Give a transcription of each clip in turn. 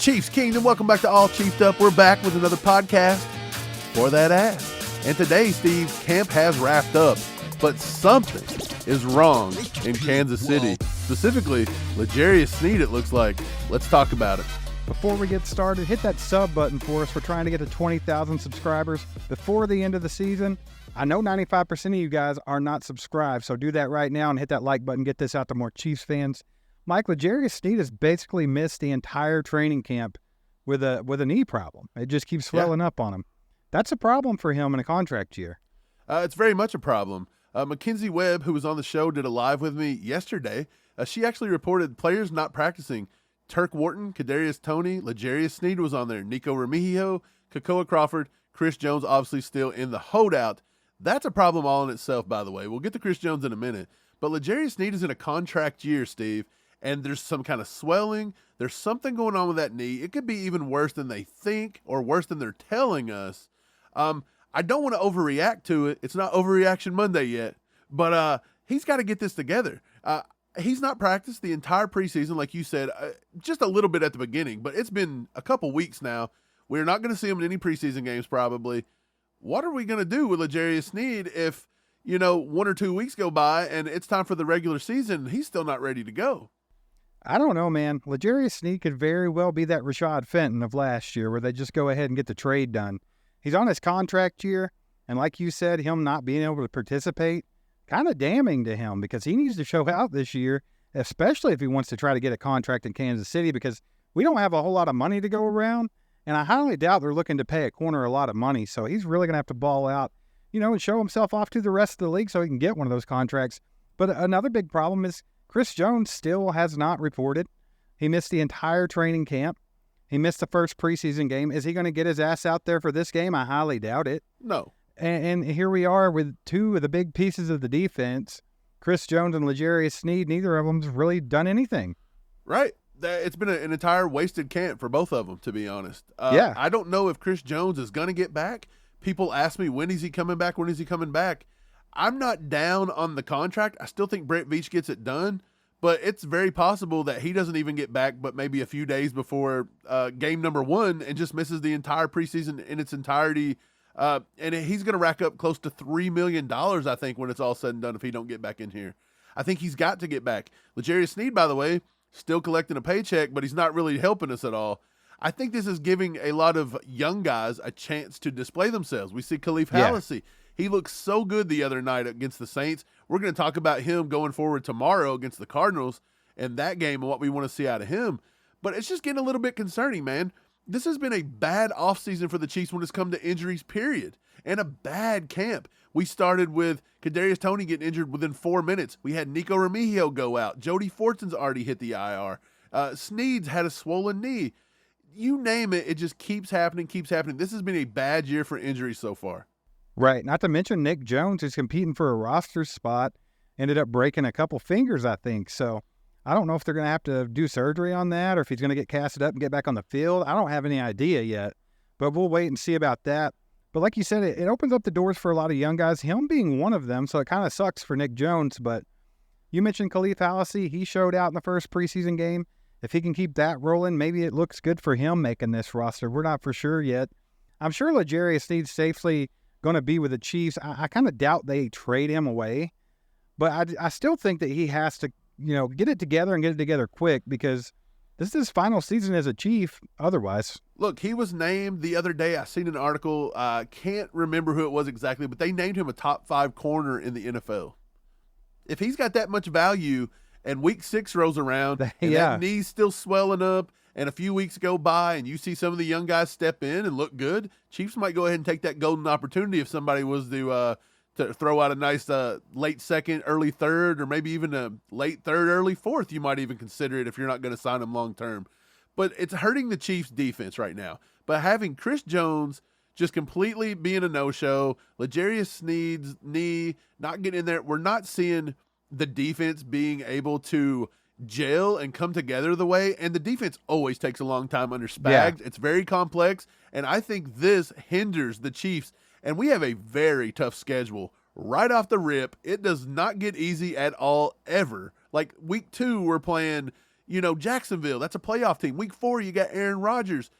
Chiefs Kingdom, welcome back to All Chiefed Up. We're back with another podcast for that ass. And today, Steve, camp has wrapped up, but something is wrong in Kansas City. Specifically, L'Jarius Sneed, it looks like. Let's talk about it. Before we get started, hit that sub button for us. We're trying to get to 20,000 subscribers before the end of the season. I know 95% of you guys are not subscribed, so do that right now and hit that like button. Get this out to more Chiefs fans. Mike, L'Jarius Sneed has basically missed the entire training camp with a knee problem. It just keeps swelling up on him. That's a problem for him in a contract year. It's very much a problem. Mackenzie Webb, who was on the show, did a live with me yesterday. She actually reported players not practicing. Turk Wharton, Kadarius Toney, L'Jarius Sneed was on there. Nico Remigio, Kakoa Crawford, Chris Jones obviously still in the holdout. That's a problem all in itself, by the way. We'll get to Chris Jones in a minute. But L'Jarius Sneed is in a contract year, Steve, and there's some kind of swelling. There's something going on with that knee. It could be even worse than they think or worse than they're telling us. I don't want to overreact to it. It's not Overreaction Monday yet, but he's got to get this together. He's not practiced the entire preseason, like you said, just a little bit at the beginning, but it's been a couple weeks now. We're not going to see him in any preseason games probably. What are we going to do with L'Jarius Sneed if, 1 or 2 weeks go by and it's time for the regular season and he's still not ready to go? I don't know, man. L'Jarius Sneed could very well be that Rashad Fenton of last year where they just go ahead and get the trade done. He's on his contract year, and like you said, him not being able to participate, kind of damning to him because he needs to show out this year, especially if he wants to try to get a contract in Kansas City because we don't have a whole lot of money to go around, and I highly doubt they're looking to pay a corner a lot of money, so he's really going to have to ball out, and show himself off to the rest of the league so he can get one of those contracts. But another big problem is Chris Jones still has not reported. He missed the entire training camp. He missed the first preseason game. Is he going to get his ass out there for this game? I highly doubt it. No. And here we are with two of the big pieces of the defense, Chris Jones and L'Jarius Sneed. Neither of them's really done anything. Right. It's been an entire wasted camp for both of them, to be honest. Yeah. I don't know if Chris Jones is going to get back. People ask me, when is he coming back? When is he coming back? I'm not down on the contract. I still think Brett Veach gets it done, but it's very possible that he doesn't even get back but maybe a few days before game number 1 and just misses the entire preseason in its entirety. And he's going to rack up close to $3 million, I think, when it's all said and done if he don't get back in here. I think he's got to get back. L'Jarius Sneed, by the way, still collecting a paycheck, but he's not really helping us at all. I think this is giving a lot of young guys a chance to display themselves. We see Khalif Hallisey. He looked so good the other night against the Saints. We're going to talk about him going forward tomorrow against the Cardinals and that game and what we want to see out of him. But it's just getting a little bit concerning, man. This has been a bad offseason for the Chiefs when it's come to injuries, period, and a bad camp. We started with Kadarius Toney getting injured within 4 minutes. We had Nico Remigio go out. Jody Fortson's already hit the IR. Sneed's had a swollen knee. You name it, it just keeps happening. This has been a bad year for injuries so far. Right. Not to mention Nick Jones, who's competing for a roster spot, ended up breaking a couple fingers, I think. So I don't know if they're going to have to do surgery on that or if he's going to get casted up and get back on the field. I don't have any idea yet, but we'll wait and see about that. But like you said, it opens up the doors for a lot of young guys, him being one of them, so it kind of sucks for Nick Jones. But you mentioned Khalif Hallisey. He showed out in the first preseason game. If he can keep that rolling, maybe it looks good for him making this roster. We're not for sure yet. I'm sure L'Jarius Sneed's safely going to be with the Chiefs. I kind of doubt they trade him away, but I still think that he has to, get it together and get it together quick because this is his final season as a Chief otherwise. Look, he was named the other day. I seen an article. I can't remember who it was exactly, but they named him a top 5 corner in the NFL. If he's got that much value and week 6 rolls around and that knee's still swelling up and a few weeks go by and you see some of the young guys step in and look good, Chiefs might go ahead and take that golden opportunity if somebody was to throw out a nice late second, early third, or maybe even a late third, early fourth. You might even consider it if you're not going to sign them long term. But it's hurting the Chiefs defense right now. But having Chris Jones just completely being a no-show, L'Jarius Sneed's knee not getting in there, we're not seeing the defense being able to gel and come together the way, and the defense always takes a long time under Spags. Yeah. It's very complex, and I think this hinders the Chiefs, and we have a very tough schedule right off the rip. It does not get easy at all, ever. Like week 2, we're playing, Jacksonville, that's a playoff team. Week 4, you got Aaron Rodgers.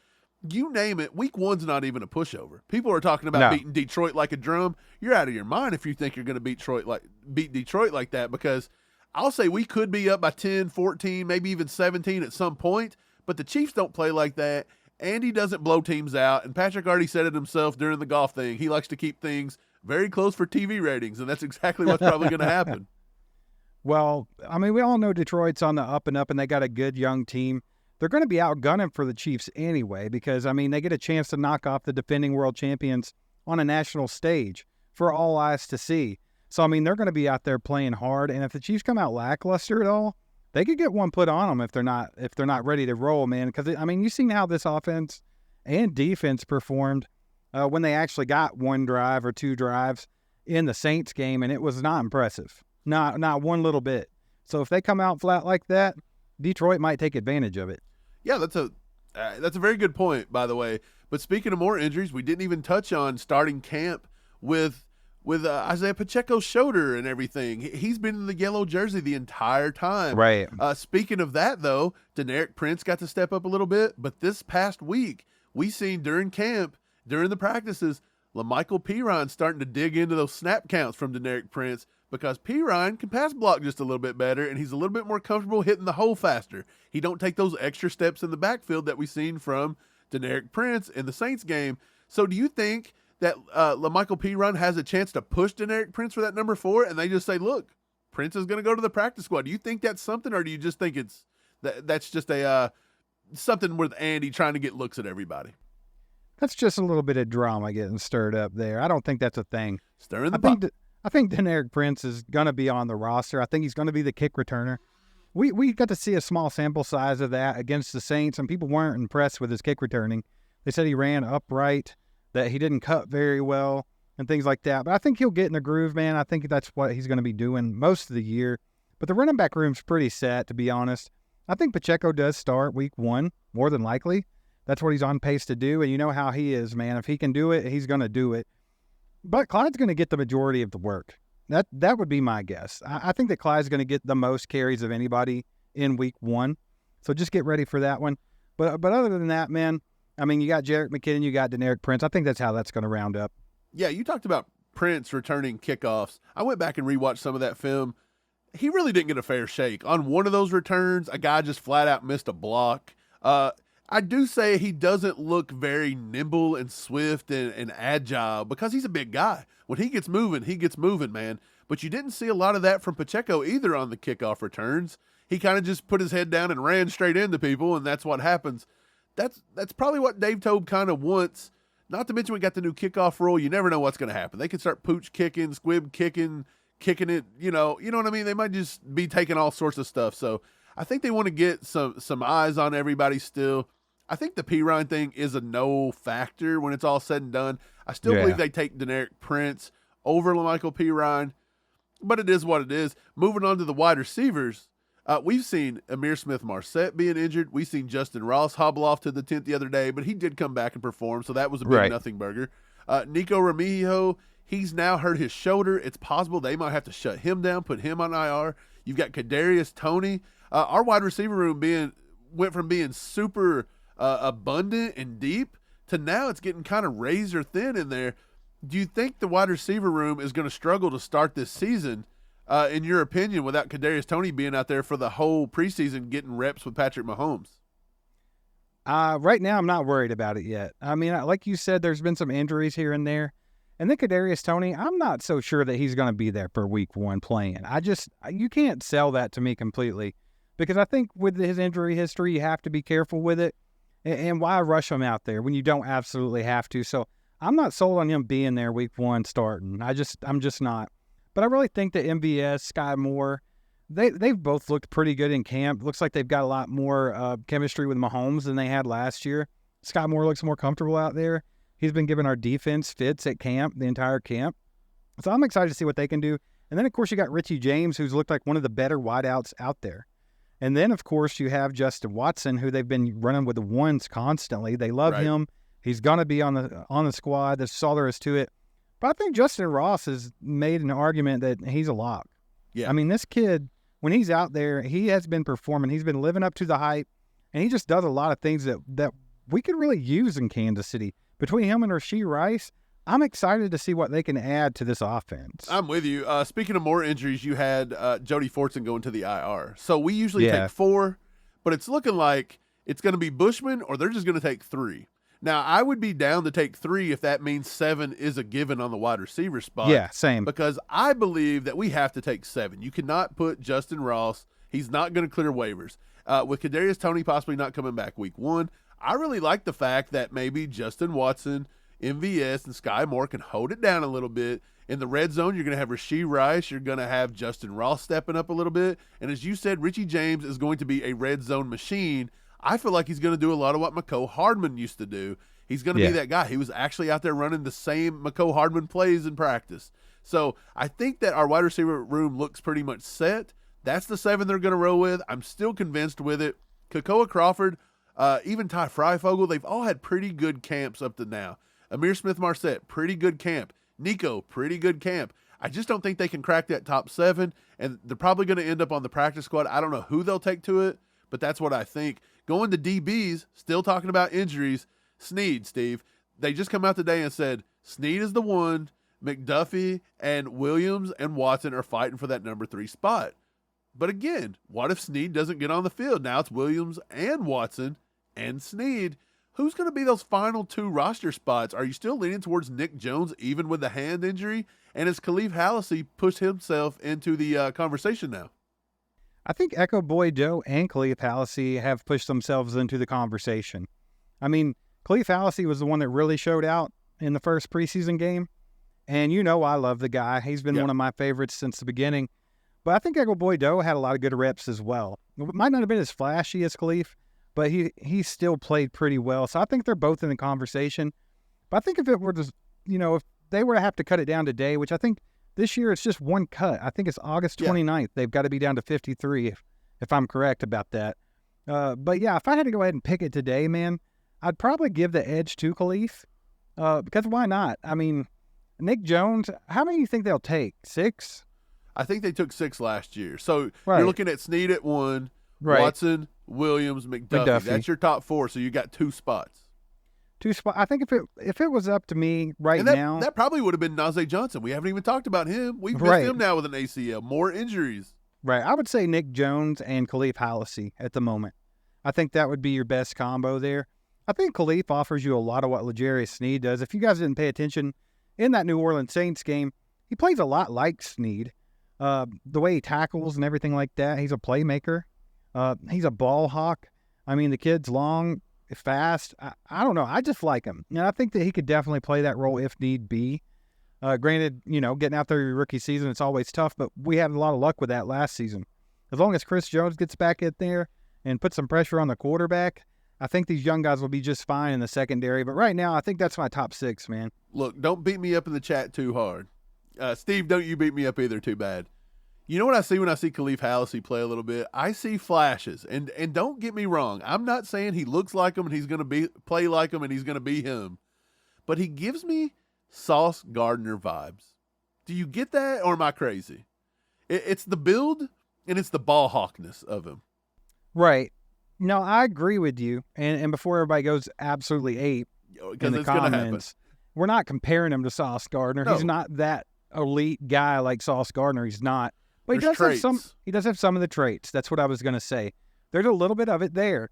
You name it, week 1's not even a pushover. People are talking about beating Detroit like a drum. You're out of your mind if you think you're going to beat Detroit like that, because I'll say we could be up by 10, 14, maybe even 17 at some point, but the Chiefs don't play like that. Andy doesn't blow teams out, and Patrick already said it himself during the golf thing. He likes to keep things very close for TV ratings, and that's exactly what's probably going to happen. Well, I mean, we all know Detroit's on the up and up, and they got a good young team. They're going to be outgunning for the Chiefs anyway because, I mean, they get a chance to knock off the defending world champions on a national stage for all eyes to see. So, I mean, they're going to be out there playing hard, and if the Chiefs come out lackluster at all, they could get one put on them if they're not ready to roll, man. Because, I mean, you've seen how this offense and defense performed when they actually got one drive or two drives in the Saints game, and it was not impressive. Not one little bit. So if they come out flat like that, Detroit might take advantage of it. Yeah, that's a very good point, by the way. But speaking of more injuries, we didn't even touch on starting camp with Isaiah Pacheco's shoulder and everything. He's been in the yellow jersey the entire time. Right. Speaking of that, though, Deneric Prince got to step up a little bit. But this past week, we seen during camp, during the practices, LaMichael Pirine starting to dig into those snap counts from Deneric Prince, because Pirine can pass block just a little bit better, and he's a little bit more comfortable hitting the hole faster. He don't take those extra steps in the backfield that we seen from Deneric Prince in the Saints game. So do you think that LaMichael Pirine has a chance to push Deneric Prince for that number 4, and they just say, look, Prince is going to go to the practice squad? Do you think that's something, or do you just think that's just a something with Andy trying to get looks at everybody? That's just a little bit of drama getting stirred up there. I don't think that's a thing. Stirring the pot. I think Deneric Prince is going to be on the roster. I think he's going to be the kick returner. We got to see a small sample size of that against the Saints, and people weren't impressed with his kick returning. They said he ran upright, that he didn't cut very well, and things like that. But I think he'll get in the groove, man. I think that's what he's going to be doing most of the year. But the running back room's pretty set, to be honest. I think Pacheco does start week 1, more than likely. That's what he's on pace to do, and you know how he is, man. If he can do it, he's going to do it. But Clyde's going to get the majority of the work. That would be my guess. I think that Clyde's going to get the most carries of anybody in week 1. So just get ready for that one. But other than that, man, I mean, you got Jerick McKinnon, you got Deneric Prince. I think that's how that's going to round up. Yeah, you talked about Prince returning kickoffs. I went back and rewatched some of that film. He really didn't get a fair shake. On one of those returns, a guy just flat out missed a block. I do say he doesn't look very nimble and swift and agile because he's a big guy. When he gets moving, man. But you didn't see a lot of that from Pacheco either on the kickoff returns. He kind of just put his head down and ran straight into people, and that's what happens. That's probably what Dave Tobe kind of wants. Not to mention we got the new kickoff rule. You never know what's going to happen. They could start pooch kicking, squib kicking it. You know what I mean? They might just be taking all sorts of stuff. So I think they want to get some eyes on everybody still. I think the Pirine thing is a no factor when it's all said and done. I still believe they take Deneric Prince over LaMichael Pirine, but it is what it is. Moving on to the wide receivers, we've seen Amir Smith-Marset being injured. We've seen Justin Ross hobble off to the tent the other day, but he did come back and perform, so that was a big nothing burger. Nico Remigio, he's now hurt his shoulder. It's possible they might have to shut him down, put him on IR. You've got Kadarius Toney. Our wide receiver room went from being super abundant and deep to now it's getting kind of razor thin in there. Do you think the wide receiver room is going to struggle to start this season, in your opinion, without Kadarius Toney being out there for the whole preseason getting reps with Patrick Mahomes? Right now, I'm not worried about it yet. I mean, like you said, there's been some injuries here and there. And then Kadarius Toney, I'm not so sure that he's going to be there for week 1 playing. You can't sell that to me completely because I think with his injury history, you have to be careful with it. And why rush him out there when you don't absolutely have to? So I'm not sold on him being there week 1 starting. I'm just not. But I really think that MVS, Sky Moore, they've both looked pretty good in camp. Looks like they've got a lot more chemistry with Mahomes than they had last year. Sky Moore looks more comfortable out there. He's been giving our defense fits at camp, the entire camp. So I'm excited to see what they can do. And then, of course, you got Richie James, who's looked like one of the better wideouts out there. And then, of course, you have Justin Watson, who they've been running with the ones constantly. They love him. He's going to be on the squad. That's all there is to it. But I think Justin Ross has made an argument that he's a lock. Yeah. I mean, this kid when he's out there, he has been performing. He's been living up to the hype, and he just does a lot of things that we could really use in Kansas City. Between him and Rashee Rice, I'm excited to see what they can add to this offense. I'm with you. Speaking of more injuries, you had Jody Fortson going to the IR. So we usually take 4, but it's looking like it's going to be Bushman or they're just going to take 3. Now, I would be down to take 3 if that means 7 is a given on the wide receiver spot. Yeah, same. Because I believe that we have to take 7. You cannot put Justin Ross. He's not going to clear waivers. With Kadarius Toney possibly not coming back week 1, I really like the fact that maybe Justin Watson, MVS, and Sky Moore can hold it down a little bit. In the red zone, you're going to have Rashee Rice. You're going to have Justin Ross stepping up a little bit. And as you said, Richie James is going to be a red zone machine. I feel like he's going to do a lot of what Mecole Hardman used to do. He's going to be that guy. He was actually out there running the same Mecole Hardman plays in practice. So I think that our wide receiver room looks pretty much set. That's the 7 they're going to roll with. I'm still convinced with it. Kakoa Crawford, even Ty Freifogel, they've all had pretty good camps up to now. Amir Smith-Marset, pretty good camp. Nico, pretty good camp. I just don't think they can crack that top 7, and they're probably going to end up on the practice squad. I don't know who they'll take to it, but that's what I think. Going to DBs, still talking about injuries, Sneed, Steve. They just come out today and said Sneed is the one. McDuffie and Williams and Watson are fighting for that number 3 spot. But again, what if Sneed doesn't get on the field? Now it's Williams and Watson and Sneed. Who's going to be those final 2 roster spots? Are you still leaning towards Nick Jones even with the hand injury? And has Khalif Hallisey pushed himself into the conversation now? I think Echo Boy Joe and Khalif Hallisey have pushed themselves into the conversation. I mean, Khalif Hallisey was the one that really showed out in the first preseason game. And you know I love the guy. He's been one of my favorites since the beginning. But I think Echo Boy Joe had a lot of good reps as well. It might not have been as flashy as Khalif, but he still played pretty well. So I think they're both in the conversation. But I think if it were just, if they were to have to cut it down today, which I think this year it's just one cut. I think it's August 29th. They've got to be down to 53 if I'm correct about that. But yeah, if I had to go ahead and pick it today, man, I'd probably give the edge to Khalif. Because why not? I mean, Nick Jones, how many do you think they'll take? 6? I think they took 6 last year. So you're looking at Sneed at 1, Watson, Williams, McDuffie. That's your top 4. So you got 2 spots. 2 spots. I think if it was up to me now, that probably would have been Najee Johnson. We haven't even talked about him. We've missed him now with an ACL. More injuries. Right. I would say Nick Jones and Khalif Hallisey at the moment. I think that would be your best combo there. I think Khalif offers you a lot of what L'Jarius Sneed does. If you guys didn't pay attention in that New Orleans Saints game, he plays a lot like Sneed. The way he tackles and everything like that, he's a playmaker. He's a ball hawk. I mean, the kid's long, fast. I don't know. I just like him. And I think that he could definitely play that role if need be. Granted, getting out there your rookie season, it's always tough, but we had a lot of luck with that last season. As long as Chris Jones gets back in there and puts some pressure on the quarterback, I think these young guys will be just fine in the secondary. But right now, I think that's my top 6, man. Look, don't beat me up in the chat too hard. Steve, don't you beat me up either too bad. You know what I see when I see Khalif Hallisey play a little bit? I see flashes. And don't get me wrong. I'm not saying he looks like him and he's going to play like him and he's going to be him. But he gives me Sauce Gardner vibes. Do you get that or am I crazy? It's the build and it's the ball hawkness of him. Right. No, I agree with you. And before everybody goes absolutely ape in the comments, we're not comparing him to Sauce Gardner. No. He's not that elite guy like Sauce Gardner. He's not. But he does have some of the traits. That's what I was going to say. There's a little bit of it there.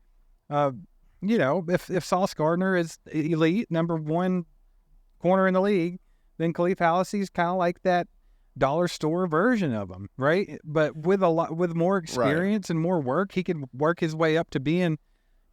If Sauce Gardner is elite, number 1 corner in the league, then Khalif Hallisey's kind of like that dollar store version of him, right? But with more experience and more work, he can work his way up to being,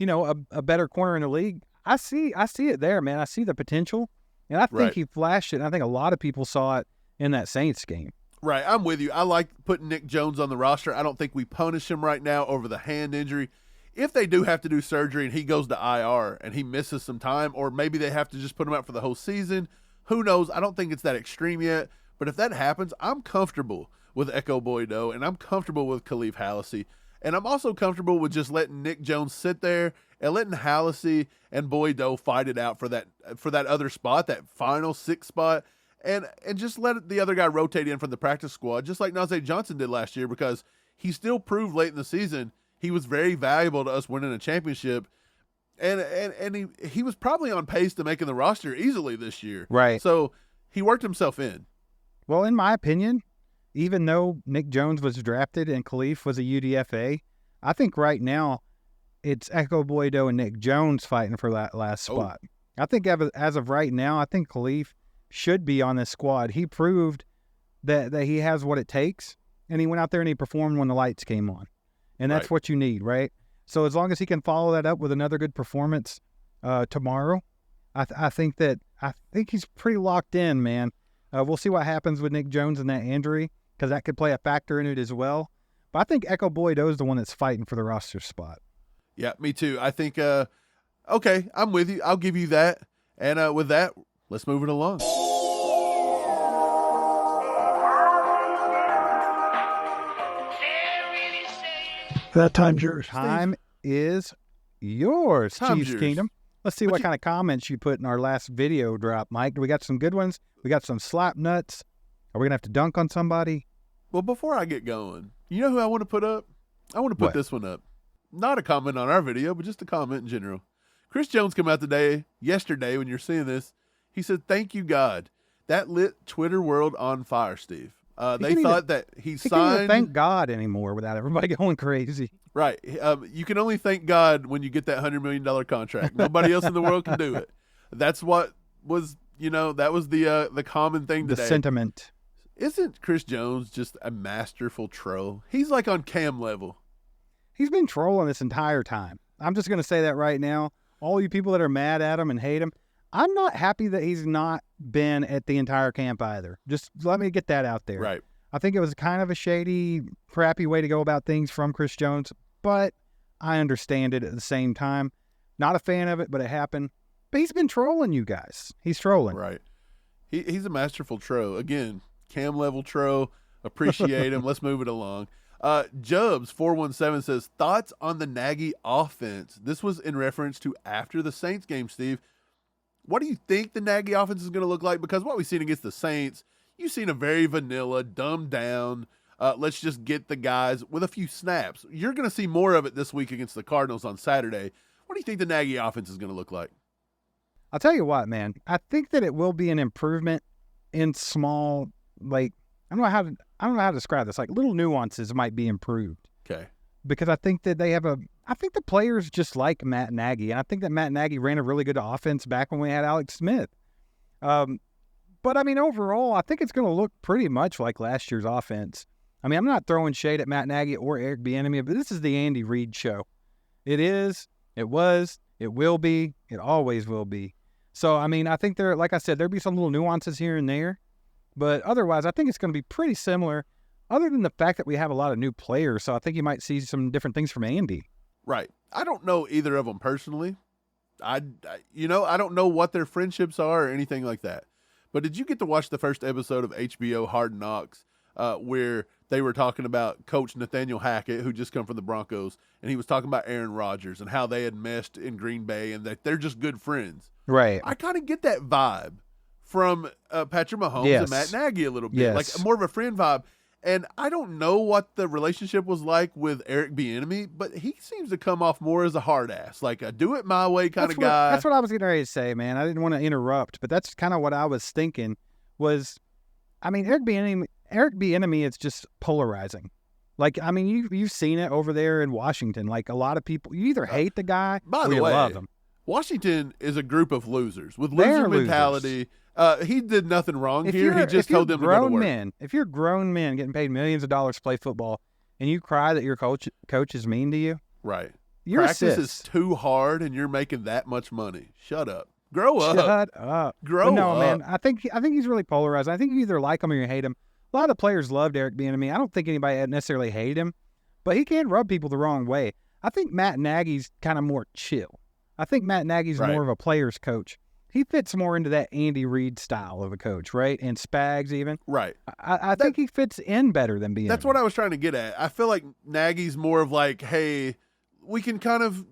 a better corner in the league. I see it there, man. I see the potential, and I think he flashed it. And I think a lot of people saw it in that Saints game. Right, I'm with you. I like putting Nick Jones on the roster. I don't think we punish him right now over the hand injury. If they do have to do surgery and he goes to IR and he misses some time, or maybe they have to just put him out for the whole season, who knows? I don't think it's that extreme yet. But if that happens, I'm comfortable with Echo Boydo, and I'm comfortable with Khalif Hallisey. And I'm also comfortable with just letting Nick Jones sit there and letting Hallisey and Boydo fight it out for that other spot, that final 6th spot. And just let the other guy rotate in from the practice squad, just like Najee Johnson did last year, because he still proved late in the season he was very valuable to us winning a championship. And he was probably on pace to making the roster easily this year. Right. So he worked himself in. Well, in my opinion, even though Nick Jones was drafted and Khalif was a UDFA, I think right now it's Echo Boydo and Nick Jones fighting for that last spot. I think as of right now, I think Khalif should be on this squad. He proved that he has what it takes, and he went out there and he performed when the lights came on. And that's what you need, right? So as long as he can follow that up with another good performance tomorrow, I think he's pretty locked in, man. We'll see what happens with Nick Jones and that injury, because that could play a factor in it as well. But I think Echo Boydo is the one that's fighting for the roster spot. Yeah, me too. I think, okay, I'm with you. I'll give you that. And with that, let's move it along. That time's yours. Time is yours, Chiefs Kingdom. Let's see what kind of comments you put in our last video drop, Mike. We got some good ones. We got some slap nuts. Are we going to have to dunk on somebody? Well, before I get going, you know who I want to put up? I want to put this one up. Not a comment on our video, but just a comment in general. Chris Jones came out yesterday when you're seeing this. He said, "Thank you, God." That lit Twitter world on fire, Steve. They thought that he signed. Can't even thank God anymore without everybody going crazy. Right. You can only thank God when you get that $100 million contract. Nobody else in the world can do it. That's what was, that was the common thing today. The sentiment. Isn't Chris Jones just a masterful troll? He's like on Cam level. He's been trolling this entire time. I'm just going to say that right now. All you people that are mad at him and hate him, I'm not happy that he's not been at the entire camp either. Just let me get that out there. Right. I think it was kind of a shady, crappy way to go about things from Chris Jones, but I understand it at the same time. Not a fan of it, but it happened. But he's been trolling you guys. He's trolling. Right. He's a masterful troll. Again, Cam level troll. Appreciate him. Let's move it along. Jubs417 says, thoughts on the Nagy offense. This was in reference to after the Saints game, Steve. What do you think the Nagy offense is going to look like? Because what we've seen against the Saints, you've seen a very vanilla, dumbed down, let's just get the guys with a few snaps. You're going to see more of it this week against the Cardinals on Saturday. What do you think the Nagy offense is going to look like? I'll tell you what, man. I think that it will be an improvement in small, I don't know how to describe this. Like little nuances might be improved. Okay. Because I think that I think the players just like Matt Nagy. And I think that Matt Nagy ran a really good offense back when we had Alex Smith. But I mean, overall, I think it's going to look pretty much like last year's offense. I mean, I'm not throwing shade at Matt Nagy or Eric Bieniemy, but this is the Andy Reid show. It is, it was, it will be, it always will be. So, I mean, I think like I said, there'll be some little nuances here and there. But otherwise, I think it's going to be pretty similar, other than the fact that we have a lot of new players. So I think you might see some different things from Andy. Right. I don't know either of them personally. I don't know what their friendships are or anything like that. But did you get to watch the first episode of HBO Hard Knocks where they were talking about Coach Nathaniel Hackett, who just come from the Broncos, and he was talking about Aaron Rodgers and how they had meshed in Green Bay and that they're just good friends. Right. I kind of get that vibe from Patrick Mahomes and Matt Nagy a little bit, like more of a friend vibe. And I don't know what the relationship was like with Eric Bieniemy, but he seems to come off more as a hard ass, like a do it my way kind of guy. That's what I was getting ready to say, man. I didn't want to interrupt, but that's kind of what I was thinking was, I mean, Eric Bieniemy is just polarizing. Like, I mean, you've seen it over there in Washington. Like, a lot of people, you either hate the guy or you love him. Washington is a group of losers with loser mentality. He did nothing wrong here. He just told them to go to work. If you're grown men getting paid millions of dollars to play football and you cry that your coach is mean to you, right? Practice is too hard and you're making that much money. Shut up. Grow up. Shut up. Grow up. No, man. I think he's really polarized. I think you either like him or you hate him. A lot of players loved Eric Bieniemy. I don't think anybody necessarily hated him, but he can rub people the wrong way. I think Matt Nagy's kind of more chill. I think Matt Nagy's more of a player's coach. He fits more into that Andy Reid style of a coach, right? And Spags even. Right. I think he fits in better than Bieniemy. That's what I was trying to get at. I feel like Nagy's more of like, hey, we can kind of,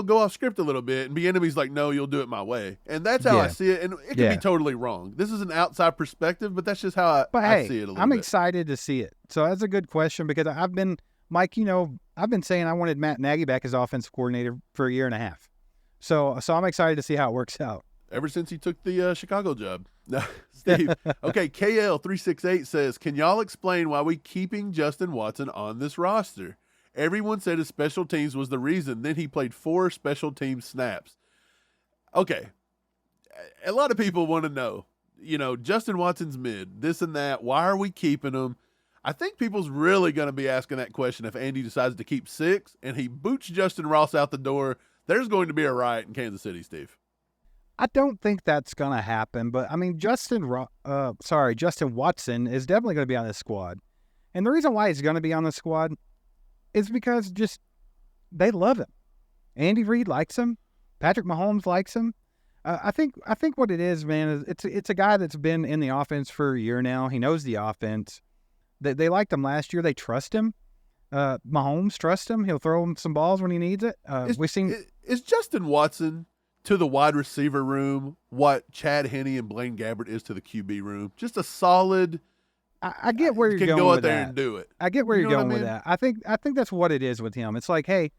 go off script a little bit. And Bieniemy's like, no, you'll do it my way. And that's how I see it. And it could be totally wrong. This is an outside perspective, but that's just how I see it a little bit. I'm excited to see it. So that's a good question because I've been Mike, I've been saying I wanted Matt Nagy back as offensive coordinator for a year and a half. So I'm excited to see how it works out. Ever since he took the Chicago job. Steve. Okay, KL368 says, can y'all explain why we keeping Justin Watson on this roster? Everyone said his special teams was the reason. Then he played 4 special team snaps. Okay. A lot of people want to know, Justin Watson's mid, this and that. Why are we keeping him? I think people's really going to be asking that question if Andy decides to keep 6 and he boots Justin Ross out the door. There's going to be a riot in Kansas City, Steve. I don't think that's going to happen, but I mean, Justin Watson is definitely going to be on this squad. And the reason why he's going to be on the squad is because they love him. Andy Reid likes him. Patrick Mahomes likes him. I think what it is, man, is it's a guy that's been in the offense for a year now. He knows the offense. They liked him last year. They trust him. Mahomes trusts him. He'll throw him some balls when he needs it. Is Justin Watson to the wide receiver room what Chad Henne and Blaine Gabbert is to the QB room? Just a solid. I get where you're going with that. Can go out there and do it. I get where you're going with that. I think that's what it is with him. It's like, hey,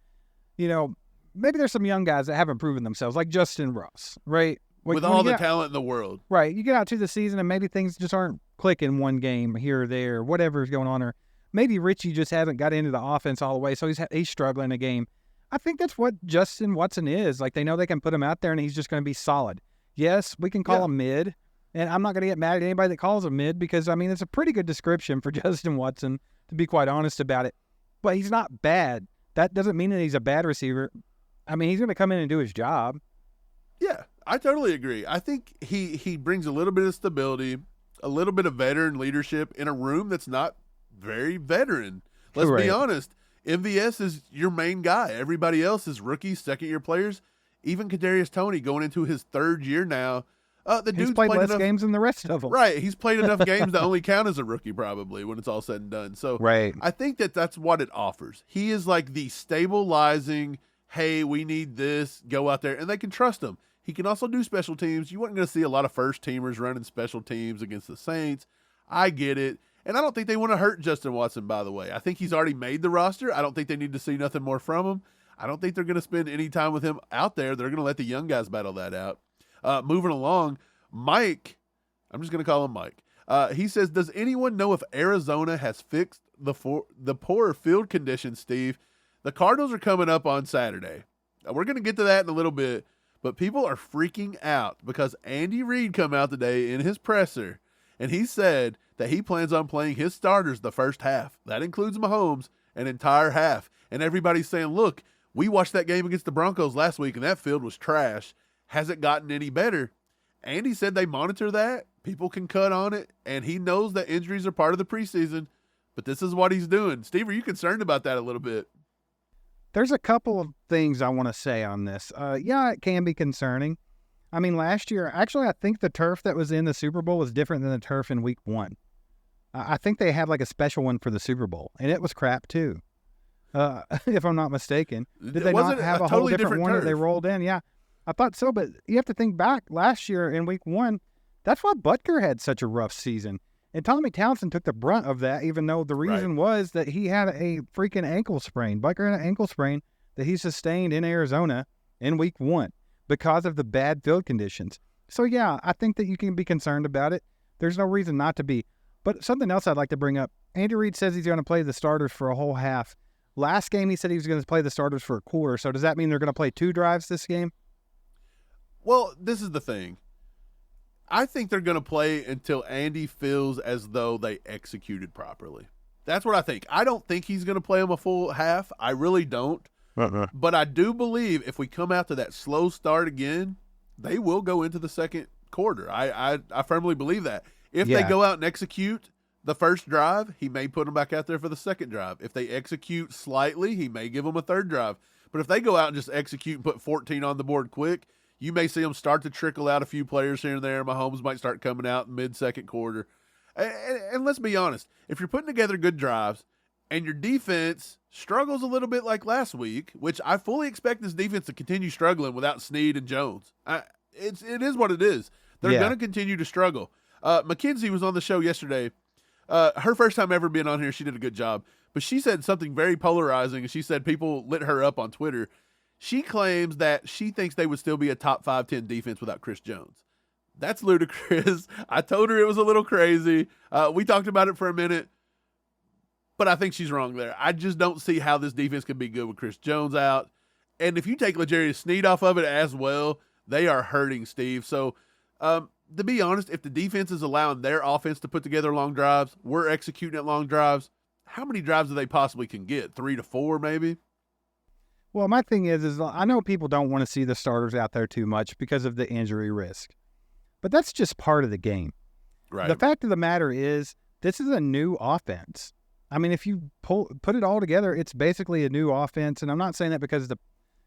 maybe there's some young guys that haven't proven themselves, like Justin Ross, right? With all the talent in the world. Right. You get out to the season and maybe things just aren't clicking one game here or there, whatever's going on. Or maybe Richie just hasn't got into the offense all the way, so he's struggling a game. I think that's what Justin Watson is. Like, they know they can put him out there and he's just going to be solid. Yes, we can call him mid, and I'm not going to get mad at anybody that calls him mid because, I mean, it's a pretty good description for Justin Watson, to be quite honest about it. But he's not bad. That doesn't mean that he's a bad receiver. I mean, he's going to come in and do his job. Yeah, I totally agree. I think he brings a little bit of stability, a little bit of veteran leadership in a room that's not very veteran. Let's be honest. MVS is your main guy. Everybody else is rookies, second-year players. Even Kadarius Toney going into his 3rd year now. He's played less games than the rest of them. Right. He's played enough games to only count as a rookie probably when it's all said and done. So right. I think that's what it offers. He is like the stabilizing, hey, we need this, go out there, and they can trust him. He can also do special teams. You weren't going to see a lot of first-teamers running special teams against the Saints. I get it. And I don't think they want to hurt Justin Watson, by the way. I think he's already made the roster. I don't think they need to see nothing more from him. I don't think they're going to spend any time with him out there. They're going to let the young guys battle that out. Moving along, Mike, I'm just going to call him Mike. He says, does anyone know if Arizona has fixed the poor field conditions, Steve? The Cardinals are coming up on Saturday. We're going to get to that in a little bit, but people are freaking out because Andy Reid come out today in his presser, and he said that he plans on playing his starters the first half. That includes Mahomes, an entire half. And everybody's saying, look, we watched that game against the Broncos last week, and that field was trash. Has it gotten any better? Andy said they monitor that. People can cut on it, and he knows that injuries are part of the preseason, but this is what he's doing. Steve, are you concerned about that a little bit? There's a couple of things I want to say on this. Yeah, it can be concerning. I mean, last year, actually, I think the turf that was in the Super Bowl was different than the turf in week 1. I think they had like a special one for the Super Bowl, and it was crap too, if I'm not mistaken. Did they not have a whole different one that they rolled in? Yeah, I thought so, but you have to think back last year in week 1, that's why Butker had such a rough season. And Tommy Townsend took the brunt of that, even though the reason was that he had a freaking ankle sprain. Butker had an ankle sprain that he sustained in Arizona in week 1 because of the bad field conditions. So, yeah, I think that you can be concerned about it. There's no reason not to be. But something else I'd like to bring up, Andy Reid says he's going to play the starters for a whole half. Last game, he said he was going to play the starters for a quarter. So does that mean they're going to play 2 drives this game? Well, this is the thing. I think they're going to play until Andy feels as though they executed properly. That's what I think. I don't think he's going to play them a full half. I really don't. But I do believe if we come out to that slow start again, they will go into the second quarter. I firmly believe that. If they go out and execute the first drive, he may put them back out there for the second drive. If they execute slightly, he may give them a third drive. But if they go out and just execute and put 14 on the board quick, you may see them start to trickle out a few players here and there. Mahomes might start coming out in mid-second quarter. And let's be honest, if you're putting together good drives and your defense struggles a little bit like last week, which I fully expect this defense to continue struggling without Sneed and Jones. It is what it is. They're going to continue to struggle. Mackenzie was on the show yesterday. Her first time ever being on here, she did a good job. but she said something very polarizing, and she said people lit her up on Twitter. She claims that she thinks they would still be a top 5-10 defense without Chris Jones. That's ludicrous. I told her it was a little crazy. We talked about it for a minute, but I think she's wrong there. I just don't see how this defense can be good with Chris Jones out. And if you take L'Jarius Sneed off of it as well, they are hurting, Steve. So, to be honest, if the defense is allowing their offense to put together long drives, we're executing at long drives, how many drives do they possibly can get? 3 to 4 maybe? Well, my thing is I know people don't want to see the starters out there too much because of the injury risk. But that's just part of the game. Right. The fact of the matter is, this is a new offense. I mean, if you put it all together, it's basically a new offense. And I'm not saying that because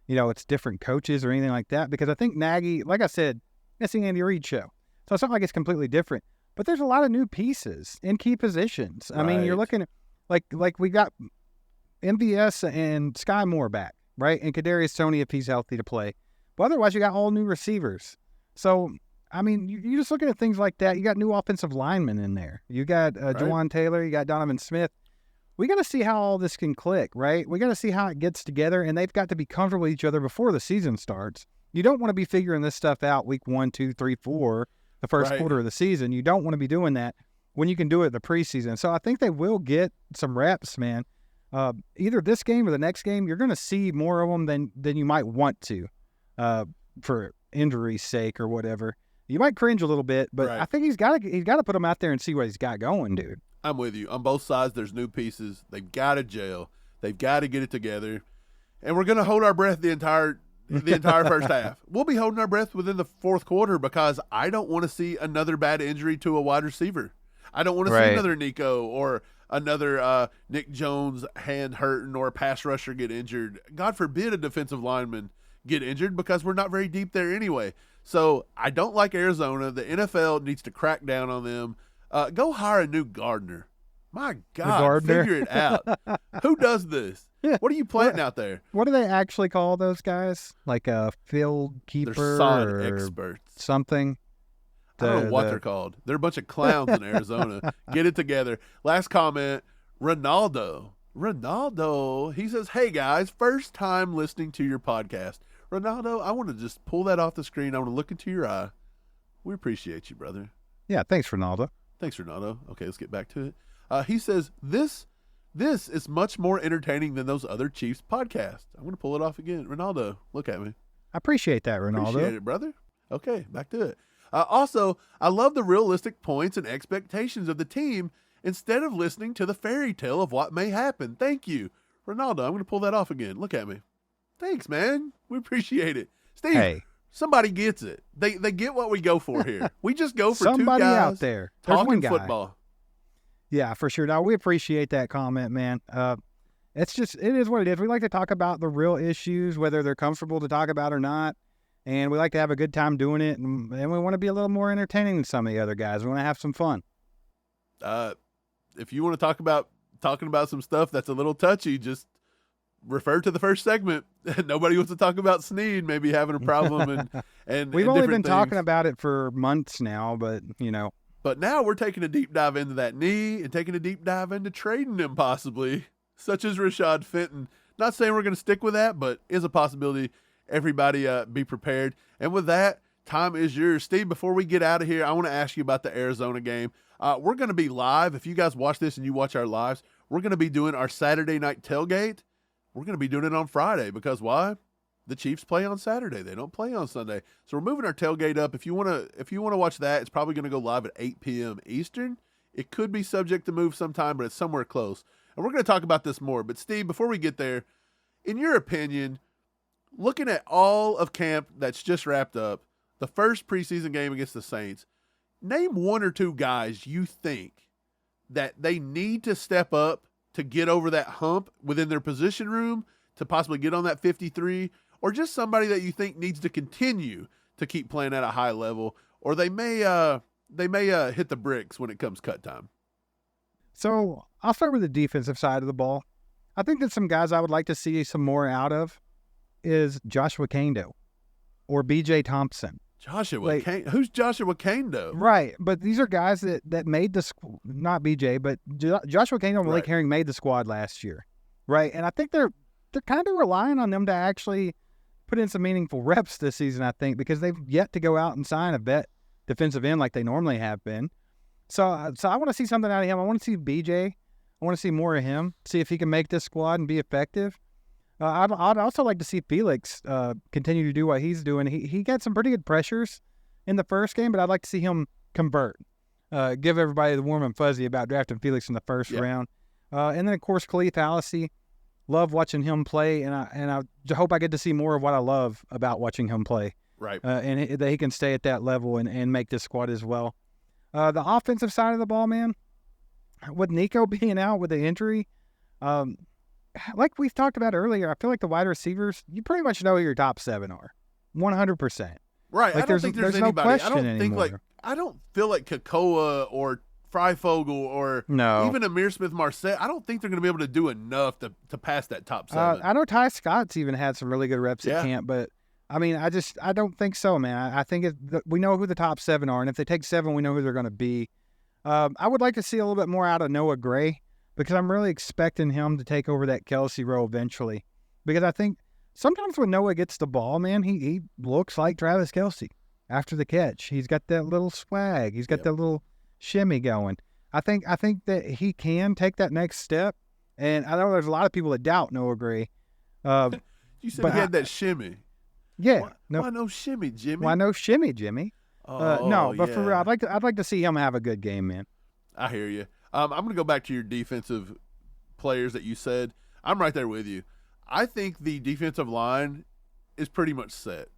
it's different coaches or anything like that. Because I think Nagy, like I said, it's the Andy Reid show. So it's not like it's completely different. But there's a lot of new pieces in key positions. I mean, you're looking at like we got MVS and Sky Moore back, right? And Kadarius Toney if he's healthy to play. But otherwise, you got all new receivers. So I mean, you're just looking at things like that. You got new offensive linemen in there. You got Jawan Taylor. You got Donovan Smith. We got to see how all this can click, right? We got to see how it gets together, and they've got to be comfortable with each other before the season starts. You don't want to be figuring this stuff out week 1, 2, 3, 4, the first quarter of the season. You don't want to be doing that when you can do it in the preseason. So I think they will get some reps, man. Either this game or the next game, you're going to see more of them than you might want to for injury's sake or whatever. You might cringe a little bit, but I think he's got to put him out there and see what he's got going, dude. I'm with you. On both sides, there's new pieces. They've got to gel. They've got to get it together. And we're going to hold our breath the entire first half. We'll be holding our breath within the fourth quarter because I don't want to see another bad injury to a wide receiver. I don't want to see another Nico or another Nick Jones hand hurting or a pass rusher get injured. God forbid a defensive lineman get injured because we're not very deep there anyway. So I don't like Arizona. The NFL needs to crack down on them. Go hire a new gardener. My God, figure it out. Who does this? What are you planting out there? What do they actually call those guys? Like a field keeper? They're sod experts. Something? I don't know what they're called. They're a bunch of clowns in Arizona. Get it together. Last comment, Ronaldo, he says, hey, guys, first time listening to your podcast. Ronaldo, I want to just pull that off the screen. I want to look into your eye. We appreciate you, brother. Yeah, thanks, Ronaldo. Okay, let's get back to it. He says, this is much more entertaining than those other Chiefs podcasts. I'm going to pull it off again. Ronaldo, look at me. I appreciate that, Ronaldo. Appreciate it, brother. Okay, back to it. Also, I love the realistic points and expectations of the team instead of listening to the fairy tale of what may happen. Thank you. Ronaldo, I'm going to pull that off again. Look at me. Thanks, man. We appreciate it. Steve, hey. Somebody gets it. They get what we go for here. We just go for somebody two guys out there. There's talking one guy. football. Yeah, for sure. Now, we appreciate that comment, man. It is what it is. We like to talk about the real issues, whether they're comfortable to talk about or not. And we like to have a good time doing it. And we want to be a little more entertaining than some of the other guys. We want to have some fun. If you want to talking about some stuff that's a little touchy, just refer to the first segment. Nobody wants to talk about Sneed maybe having a problem and we've and only been things. talking about it for months now, but But now we're taking a deep dive into that knee and taking a deep dive into trading him possibly, such as Rashad Fenton. Not saying we're going to stick with that, but is a possibility. Everybody be prepared. And with that, time is yours. Steve, before we get out of here, I want to ask you about the Arizona game. We're going to be live. If you guys watch this and you watch our lives, we're going to be doing our Saturday night tailgate. We're going to be doing it on Friday because why? The Chiefs play on Saturday. They don't play on Sunday. So we're moving our tailgate up. If you want to watch that, it's probably going to go live at 8 p.m. Eastern. It could be subject to move sometime, but it's somewhere close. And we're going to talk about this more. But Steve, before we get there, in your opinion, looking at all of camp that's just wrapped up, the first preseason game against the Saints, name one or two guys you think that they need to step up to get over that hump within their position room to possibly get on that 53, or just somebody that you think needs to continue to keep playing at a high level, or they may hit the bricks when it comes cut time. So I'll start with the defensive side of the ball. I think that some guys I would like to see some more out of is Joshua Kando or B.J. Thompson. Joshua Kane. Who's Joshua Kane, though? Right, but these are guys that made the not BJ, but Joshua Kane and Malik Herring made the squad last year, right? And I think they're kind of relying on them to actually put in some meaningful reps this season, I think, because they've yet to go out and sign a vet defensive end like they normally have been. So I want to see something out of him. I want to see BJ. I want to see more of him, see if he can make this squad and be effective. I'd also like to see Felix continue to do what he's doing. He got some pretty good pressures in the first game, but I'd like to see him convert. Give everybody the warm and fuzzy about drafting Felix in the first round. And then, of course, Khalif Hallisey. Love watching him play, and I hope I get to see more of what I love about watching him play. Right. And that he can stay at that level and make this squad as well. The offensive side of the ball, man, with Nico being out with the injury, like we've talked about earlier, I feel like the wide receivers, you pretty much know who your top 7 are, 100%. Right. Like I don't think there's anybody. No question anymore. I don't feel like Kakoa or Freifogel or even Amir Smith-Marset, I don't think they're going to be able to do enough to pass that top 7. I know Ty Scott's even had some really good reps at camp, but I mean, I don't think so, man. I think we know who the top 7 are, and if they take 7, we know who they're going to be. I would like to see a little bit more out of Noah Gray because I'm really expecting him to take over that Kelsey role eventually. Because I think sometimes when Noah gets the ball, man, he looks like Travis Kelsey after the catch. He's got that little swag. He's got that little shimmy going. I think that he can take that next step, and I know there's a lot of people that doubt Noah Gray. You said he had that shimmy. Yeah. Why no shimmy, Jimmy? Why no shimmy, Jimmy? No, but for real, I'd like to see him have a good game, man. I hear you. I'm going to go back to your defensive players that you said. I'm right there with you. I think the defensive line is pretty much set.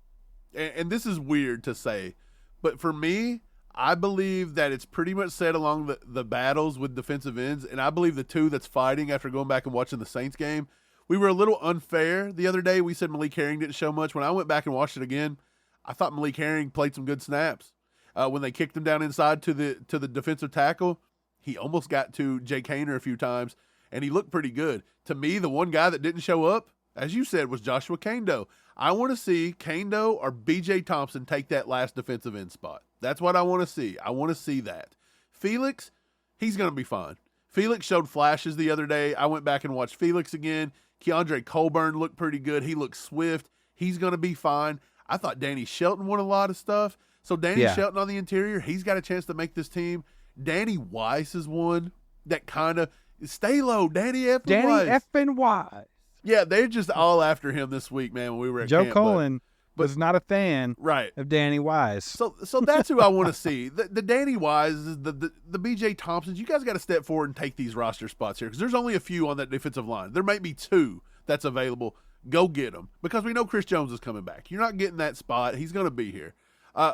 And this is weird to say, but for me, I believe that it's pretty much set along the battles with defensive ends, and I believe the two that's fighting after going back and watching the Saints game, we were a little unfair the other day. We said Malik Herring didn't show much. When I went back and watched it again, I thought Malik Herring played some good snaps. When they kicked him down inside to the defensive tackle, he almost got to Jake Haener a few times, and he looked pretty good. To me, the one guy that didn't show up, as you said, was Joshua Kando. I want to see Kando or B.J. Thompson take that last defensive end spot. That's what I want to see. I want to see that. Felix, he's going to be fine. Felix showed flashes the other day. I went back and watched Felix again. Keandre Colburn looked pretty good. He looked swift. He's going to be fine. I thought Danny Shelton won a lot of stuff. So Danny Shelton on the interior, he's got a chance to make this team. Danny Weiss is one that kind of stay low. Danny effing Weiss. Yeah, they're just all after him this week, man, when we were at Joe camp, Colin was not a fan of Danny Wise. So that's who I want to see. The Danny Wises, the B.J. Thompsons, you guys got to step forward and take these roster spots here because there's only a few on that defensive line. There might be 2 that's available. Go get them because we know Chris Jones is coming back. You're not getting that spot. He's going to be here.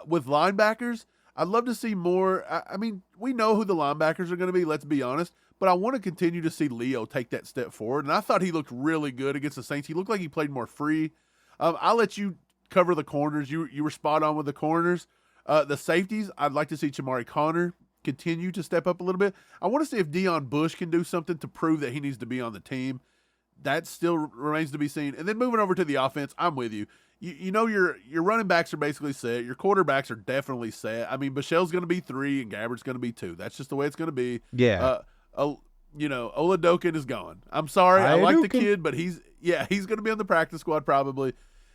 With linebackers, I'd love to see more. I mean, we know who the linebackers are going to be, let's be honest. But I want to continue to see Leo take that step forward. And I thought he looked really good against the Saints. He looked like he played more free. I'll let you cover the corners. You were spot on with the corners. The safeties, I'd like to see Chamari Connor continue to step up a little bit. I want to see if Deion Bush can do something to prove that he needs to be on the team. That still remains to be seen. And then moving over to the offense, I'm with you. You know your running backs are basically set. Your quarterbacks are definitely set. I mean, Michelle's going to be 3 and Gabbard's going to be 2. That's just the way it's going to be. Yeah. Oladokin is gone. I'm sorry. I like the kid, but he's going to be on the practice squad probably.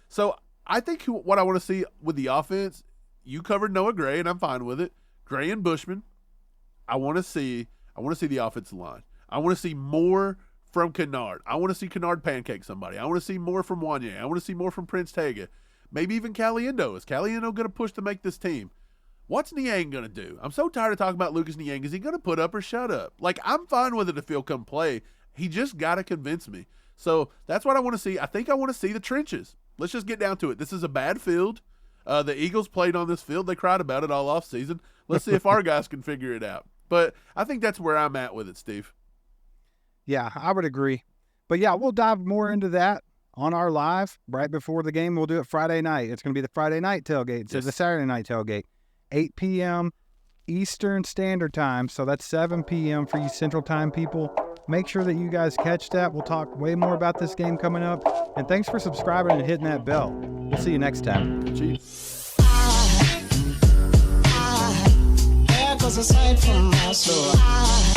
So I think what I want to see with the offense, you covered Noah Gray, and I'm fine with it. Gray and Bushman. I want to see the offensive line. I want to see more from Kennard. I want to see Kennard pancake somebody. I want to see more from Wanye. I want to see more from Prince Tega. Maybe even Caliendo. Is Caliendo going to push to make this team? What's Niang going to do? I'm so tired of talking about Lucas Niang. Is he going to put up or shut up? Like, I'm fine with it if he'll come play. He just got to convince me. So that's what I want to see. I think I want to see the trenches. Let's just get down to it. This is a bad field. The Eagles played on this field. They cried about it all offseason. Let's see if our guys can figure it out. But I think that's where I'm at with it, Steve. Yeah, I would agree. But, yeah, we'll dive more into that on our live right before the game. We'll do it Friday night. It's going to be the Friday night tailgate. So the Saturday night tailgate. 8 p.m. Eastern Standard Time. So that's 7 p.m. for you Central Time people. Make sure that you guys catch that. We'll talk way more about this game coming up. And thanks for subscribing and hitting that bell. We'll see you next time. Chiefs. was a sight for my soul.